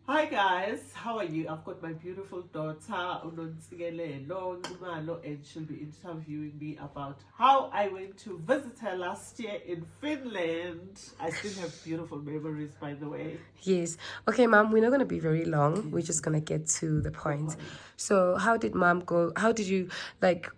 Hi guys, how are you? I've got my beautiful daughter, Nonsi, and she'll be interviewing me about how I went to visit her last year in Finland. I still have beautiful memories, by the way. Yes. Okay, Mom, we're not going to be very long. We're just going to get to the point. So, how did Mom go? How did you, like,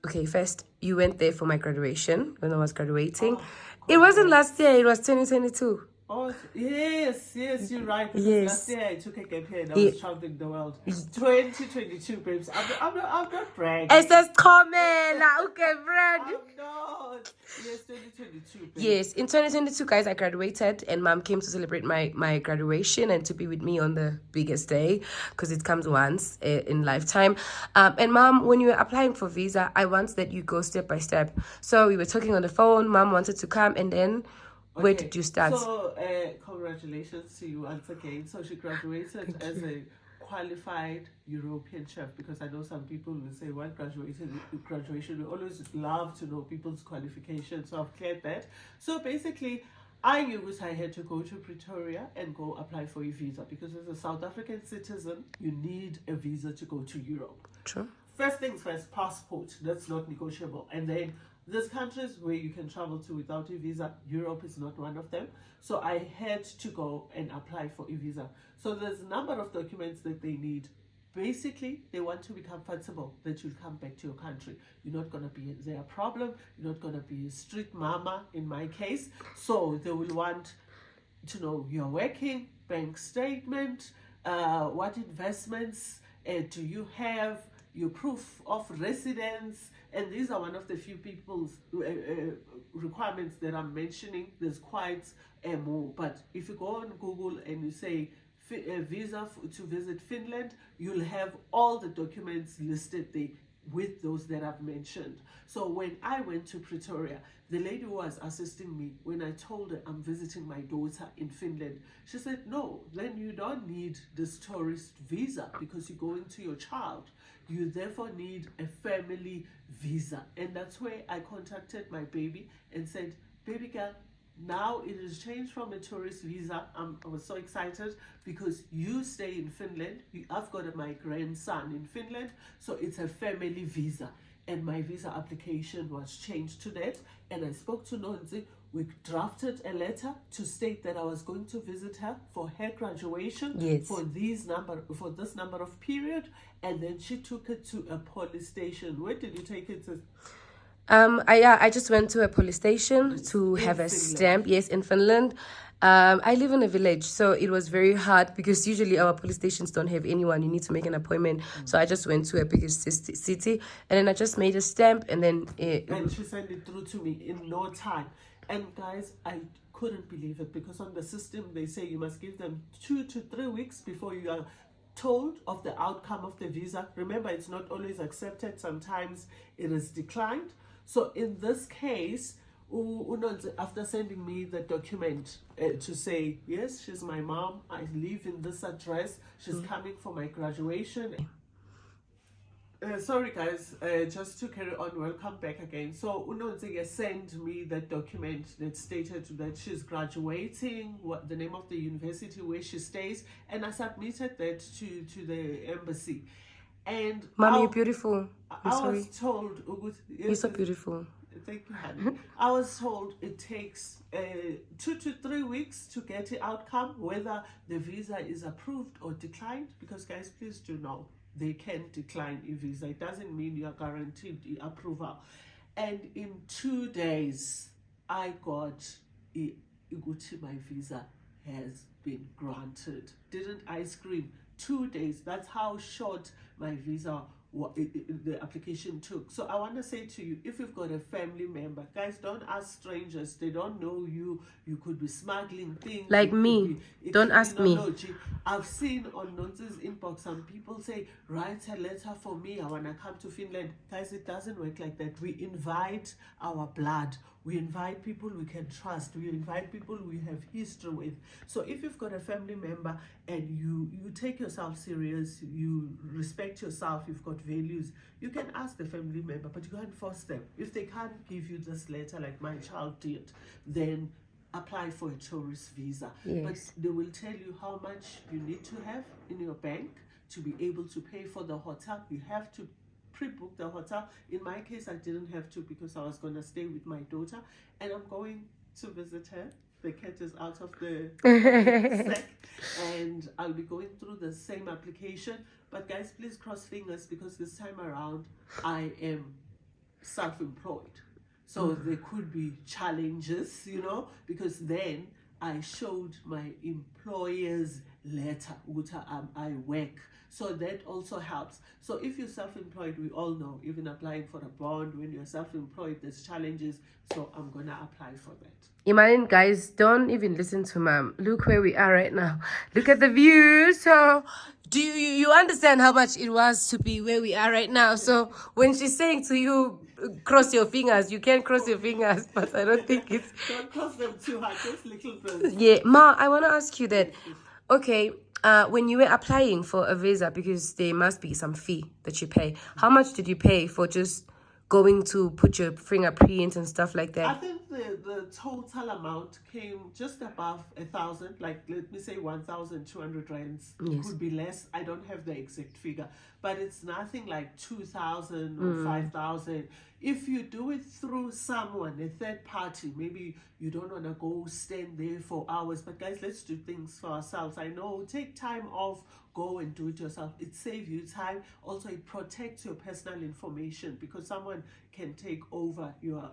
okay, first, you went there for my graduation when I was graduating. Oh, It wasn't congrats. last year, it was 2022. Oh, yes, you're right. Because last Yes. year I took a gap year and I Ye- was traveling the world. 2022, babes. I'm not bragging. Es ist kommen, okay, Brad. I'm not. Yes, 2022, babes. Yes, in 2022, guys, I graduated, and Mom came to celebrate my graduation and to be with me on the biggest day because it comes once in lifetime. And Mom, when you were applying for visa, I wanted that you go step by step. So we were talking on the phone. Mom wanted to come, and then where did you start? So, congratulations to you once again. So, she graduated as a qualified European chef because I know some people will say, what graduation? We always love to know people's qualifications. So, I've cleared that. So, basically, I knew that I had to go to Pretoria and go apply for a visa because as a South African citizen, you need a visa to go to Europe. True. First things first, passport. That's not negotiable. And then there's countries where you can travel to without a visa. Europe is not one of them. So I had to go and apply for a visa. So there's a number of documents that they need. Basically, they want to be comfortable that you'll come back to your country. You're not going to be their problem. You're not going to be a street mama in my case. So they will want to know you're working, bank statement, what investments do you have, your proof of residence, and these are one of the few people's requirements that I'm mentioning. There's quite more, but if you go on Google and you say visa to visit Finland, you'll have all the documents listed there with those that I've mentioned. So when I went to Pretoria, the lady who was assisting me, when I told her I'm visiting my daughter in Finland, she said, no, then you don't need this tourist visa because you're going to your child. You therefore need a family visa. And that's where I contacted my baby and said, baby girl, now it has changed from a tourist visa. I was so excited because you stay in Finland. I've got my grandson in Finland, so it's a family visa. And my visa application was changed to that. And I spoke to Nonsi. We drafted a letter to state that I was going to visit her for her graduation. Yes. For this number of period, and then she took it to a police station. Where did you take it to? I just went to a police station to have a stamp. Yes, in Finland. I live in a village, so it was very hard because usually our police stations don't have anyone. You need to make an appointment. So I just went to a bigger city, and then I just made a stamp, and then and she sent it through to me in no time. And guys, I couldn't believe it because on the system they say you must give them 2 to 3 weeks before you are told of the outcome of the visa. Remember, it's not always accepted. Sometimes it is declined. So in this case, after sending me the document to say, yes, she's my mom, I live in this address, she's coming for my graduation. Sorry guys, just to carry on, welcome back again. So Nonsi sent me that document that stated that she's graduating, what the name of the university where she stays, and I submitted that to the embassy. And Mommy, you're beautiful. I was told, You're so beautiful. Thank you, honey. I was told it takes 2 to 3 weeks to get the outcome, whether the visa is approved or declined. Because guys, please do know, they can decline a visa. It doesn't mean you are guaranteed the approval. And in 2 days, I got my visa has been granted. Didn't I scream? 2 days. That's how short my visa the application took. So I want to say to you, if you've got a family member, guys, don't ask strangers. They don't know you. You could be smuggling things. Like me. Don't ask me. I've seen on Nonsi's inbox some people say, write a letter for me, I want to come to Finland. Guys, it doesn't work like that. We invite our blood. We invite people we can trust. We invite people we have history with. So if you've got a family member and you take yourself serious, you respect yourself, you've got values, you can ask the family member, but you can't force them. If they can't give you this letter like my child did, then apply for a tourist visa. Yes. But they will tell you how much you need to have in your bank to be able to pay for the hotel. You have to pre-book the hotel. In my case, I didn't have to because I was going to stay with my daughter and I'm going to visit her. The cat is out of the sack and I'll be going through the same application. But guys, please cross fingers because this time around I am self-employed. So there could be challenges, you know, because then I showed my employer's letter, which I work. So that also helps. So if you're self-employed, we all know, even applying for a bond, when you're self-employed, there's challenges. So I'm going to apply for that. Imagine, guys, don't even listen to mom. Look where we are right now. Look at the view. So do you understand how much it was to be where we are right now? So when she's saying to you, cross your fingers, you can cross your fingers, but I don't think it's... Don't cross them too hard, just little bit. Yeah, Ma, I want to ask you that, okay, when you were applying for a visa, because there must be some fee that you pay, how much did you pay for just going to put your fingerprint and stuff like that? I think the total amount came just above 1,000, like let me say 1,200 rands. Yes. Could be less. I don't have the exact figure, but it's nothing like 2,000 or 5,000. If you do it through someone, a third party, maybe you don't want to go stand there for hours. But guys, let's do things for ourselves. I know, take time off, go and do it yourself. It saves you time. Also, it protects your personal information because someone can take over your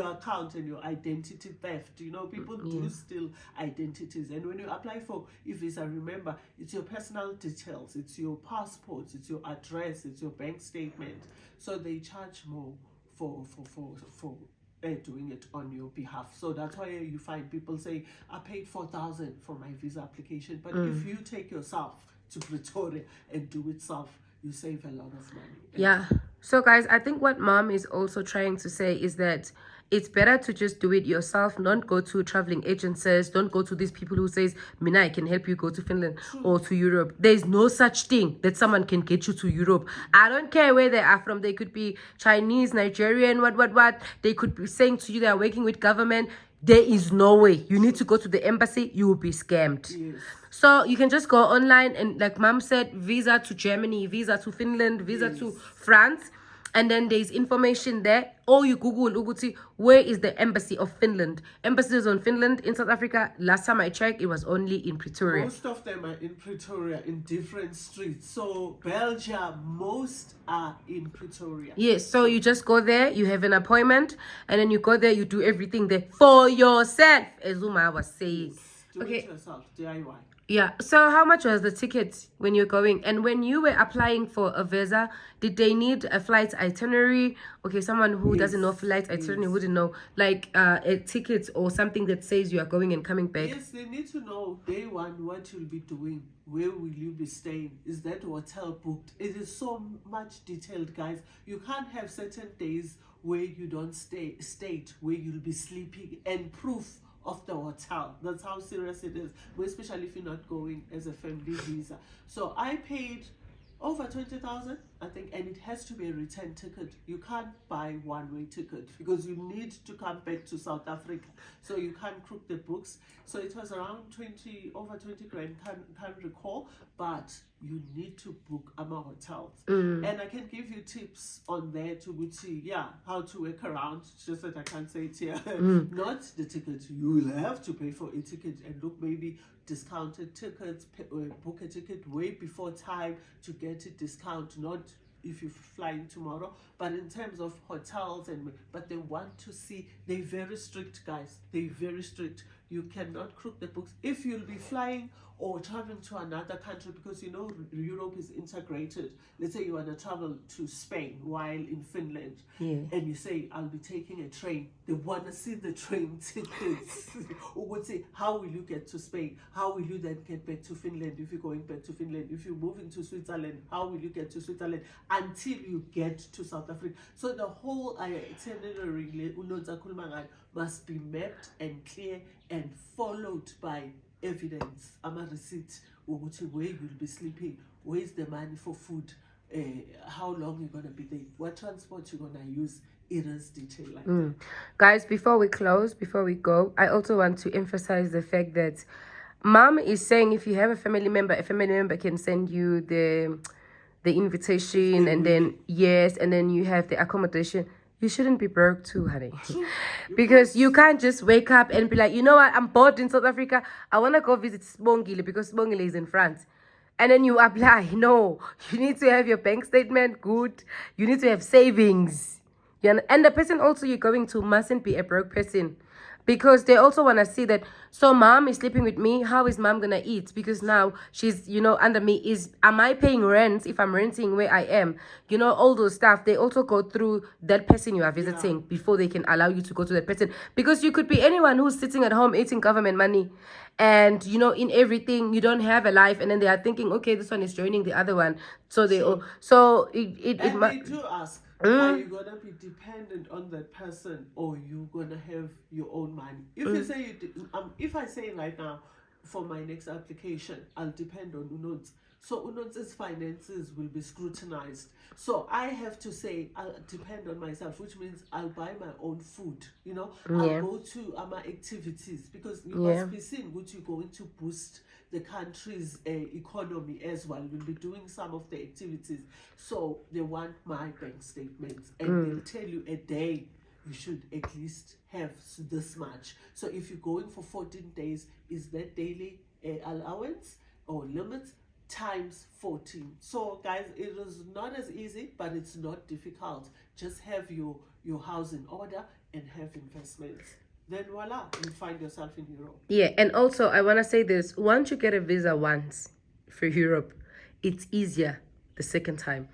account and your identity theft. You know, people do steal identities. And when you apply for a visa, remember, it's your personal details, it's your passport, it's your address, it's your bank statement. So they charge more for doing it on your behalf. So that's why you find people say, I paid 4,000 for my visa application. But if you take yourself to Pretoria and do it self, you save a lot of money. Yeah. So guys, I think what mom is also trying to say is that it's better to just do it yourself. Don't go to traveling agencies. Don't go to these people who says, Mina, I can help you go to Finland or to Europe. There's no such thing that someone can get you to Europe. I don't care where they are from. They could be Chinese, Nigerian, what. They could be saying to you they are working with government. There is no way. You need to go to the embassy. You will be scammed. Yes. So you can just go online and, like mom said, visa to Germany, visa to Finland, visa to France. And then there's information there. Or you Google Uguti, where is the embassy of Finland? Embassies on Finland in South Africa, last time I checked, it was only in Pretoria. Most of them are in Pretoria, in different streets. So Belgium, most are in Pretoria. Yes, so you just go there, you have an appointment, and then you go there, you do everything there for yourself, as Uma was saying. Do it yourself, DIY. Yeah, so how much was the ticket when you're going? And when you were applying for a visa, did they need a flight itinerary? Okay, someone who doesn't know flight itinerary wouldn't know, like a ticket or something that says you are going and coming back. Yes, they need to know day one what you'll be doing. Where will you be staying? Is that hotel booked? It is so much detailed, guys. You can't have certain days where you don't state where you'll be sleeping and proof of the hotel. That's how serious it is, especially if you're not going as a family visa. So I paid over 20,000, I think, and it has to be a return ticket. You can't buy one-way ticket because you need to come back to South Africa. So you can't crook the books. So it was around over 20 grand, can't recall, but you need to book hotels. And I can give you tips on there to see, how to work around. It's just that I can't say it here. Not the ticket. You will have to pay for a ticket and look, maybe discounted tickets, book a ticket way before time to get a discount, not if you're flying tomorrow, but in terms of hotels but they want to see, they're very strict, guys. They're very strict. You cannot crook the books if you'll be flying or traveling to another country, because you know Europe is integrated. Let's say you want to travel to Spain while in Finland, and you say, I'll be taking a train. They want to see the train tickets. Or would say, how will you get to Spain? How will you then get back to Finland if you're going back to Finland? If you're moving to Switzerland, how will you get to Switzerland until you get to South Africa? So the whole itinerary must be mapped and clear and followed by evidence. I'm a receipt where you'll be sleeping, where's the money for food, how long you're going to be there, what transport you're going to use. it is detailed like that. Guys, before we go, I also want to emphasize the fact that mom is saying if you have a family member can send you the invitation, and then and then you have the accommodation. You shouldn't be broke too, honey. Because you can't just wake up and be like, you know what, I'm bored in South Africa. I want to go visit Sbongile because Sbongile is in France. And then you apply. No, you need to have your bank statement good. You need to have savings. And the person also you're going to mustn't be a broke person. Because they also want to see that, so mom is sleeping with me, how is mom going to eat? Because now she's, under me. Am I paying rent if I'm renting where I am? All those stuff. They also go through that person you are visiting before they can allow you to go to that person. Because you could be anyone who's sitting at home eating government money. And, in everything, you don't have a life. And then they are thinking, okay, this one is joining the other one. So they all, so it they do ask, are you gonna be dependent on that person, or you gonna have your own money? If you say if I say right now, for my next application, I'll depend on Unon's. So Unon's finances will be scrutinized. So I have to say I'll depend on myself, which means I'll buy my own food. I'll go to my activities, because you must be seen what you're going to boost the country's economy as well. We'll be doing some of the activities. So they want my bank statements, and they'll tell you a day you should at least have this much. So if you're going for 14 days, is that daily allowance or limits times 14. So guys, it is not as easy, but it's not difficult. Just have your house in order and have investments. Then voila, you find yourself in Europe. Yeah, and also I want to say this. Once you get a visa once for Europe, it's easier the second time.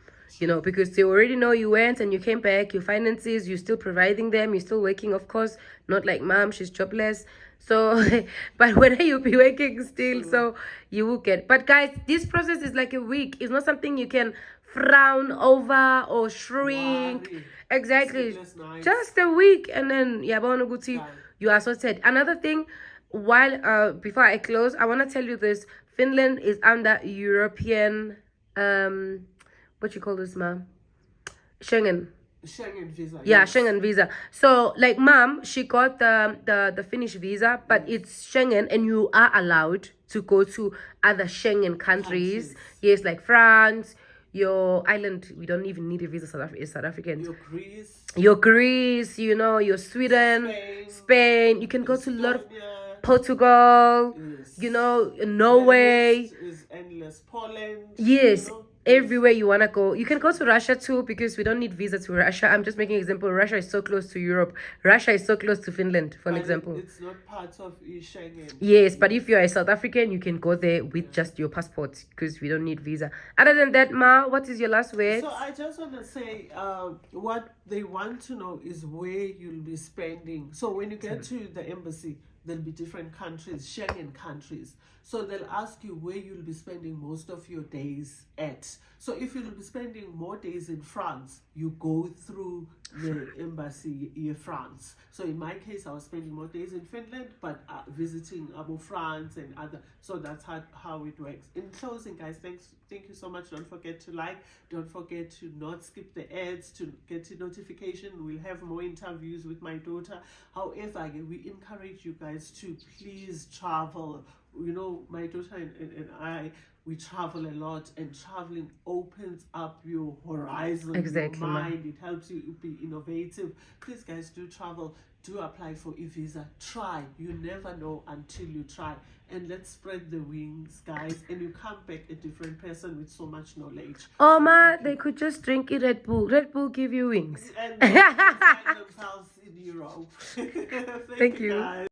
Because they already know you went and you came back, your finances, you're still providing them, you're still working, of course, not like mom, she's jobless. So, but whether you'll be working still, so you will get. But guys, this process is like a week. It's not something you can frown over or shrink. Exactly. Just a week, and then you are sorted. Another thing, before I close, I want to tell you this. Finland is under European what you call this, ma'am? Schengen visa. Yeah, yes. Schengen visa. So like mom, she got the Finnish visa, but it's Schengen, and you are allowed to go to other Schengen countries. Yes, like France, your island. We don't even need a visa. South Africans. Your Greece, your Sweden, Spain. You can go to a lot of Portugal. Norway. Is endless. Poland. Yes. Everywhere you want to go. You can go to Russia too, because we don't need visa to Russia. I'm just making an example. Russia is so close to Europe. Russia is so close to Finland, for an example. It's not part of Schengen. Yes, but if you're a South African, you can go there with just your passport, because we don't need visa. Other than that, Ma, what is your last word? So I just want to say, what they want to know is where you'll be spending. So when you get to the embassy, there'll be different countries, Schengen countries. So they'll ask you where you'll be spending most of your days at. So if you'll be spending more days in France, you go through the embassy in France. So in my case, I was spending more days in Finland, but visiting France and other. So that's how it works. In closing, guys, thank you so much. Don't forget to like. Don't forget to not skip the ads, to get a notification. We'll have more interviews with my daughter. However, we encourage you guys to please travel. My daughter and I, we travel a lot, and traveling opens up your horizon, your mind. It helps you be innovative. Please, guys, do travel. Do apply for a visa. Try. You never know until you try. And let's spread the wings, guys. And you come back a different person with so much knowledge. Oh, Ma, they could just drink it Red Bull. Red Bull give you wings. And they find themselves in Europe. Thank you, guys.